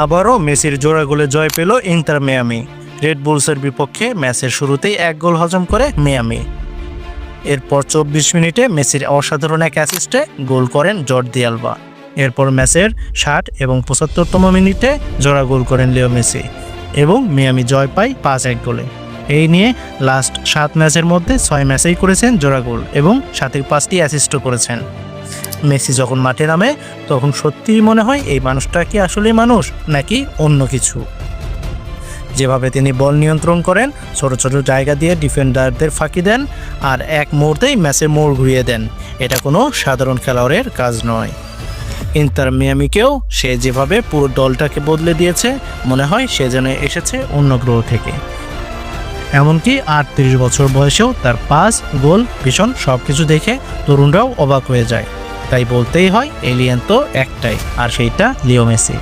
আবারও মেসির জোড়া গোলে জয় পেল ইন্টার মিয়ামি। রেড বুলসের বিপক্ষে ম্যাচের শুরুতেই 1 গোল হজম করে মিয়ামি। এরপর 24 মিনিটে মেসির অসাধারণ এক অ্যাসিস্টে গোল করেন জর্দি আলবা। এরপর ম্যাচের 60 এবং 75তম মিনিটে জোড়া গোল করেন লিও মেসি এবং মিয়ামি জয় পায় 5-1 গোলে। এই নিয়ে লাস্ট 7 ম্যাচের মধ্যে 6 ম্যাচেই করেছেন জোড়া গোল এবং সাথে 5টি অ্যাসিস্টও করেছেন। মেসি যখন মাঠে নামে তখন সত্যিই মনে হয় এই মানুষটা কি আসলেই মানুষ নাকি অন্য কিছু। যেভাবে তিনি বল নিয়ন্ত্রণ করেন, ছোট ছোট জায়গা দিয়ে ডিফেন্ডারদের ফাঁকি দেন আর এক মুহূর্তেই ম্যাচের মোড় ঘুরিয়ে দেন, এটা কোনো সাধারণ খেলোয়াড়ের কাজ নয়। ইন্টার মিয়ামিকেও সে যেভাবে পুরো দলটাকে বদলে দিয়েছে, মনে হয় সে যেন এসেছে অন্য গ্রহ থেকে। এমনকি 38 বছর বয়সেও তার পাস, গোল, ভীষণ সবকিছু দেখে তরুণরাও অবাক হয়ে যায়। তাই বলতেই হয় এলিয়েন তো একটাই, আর সেইটা লিও মেসি।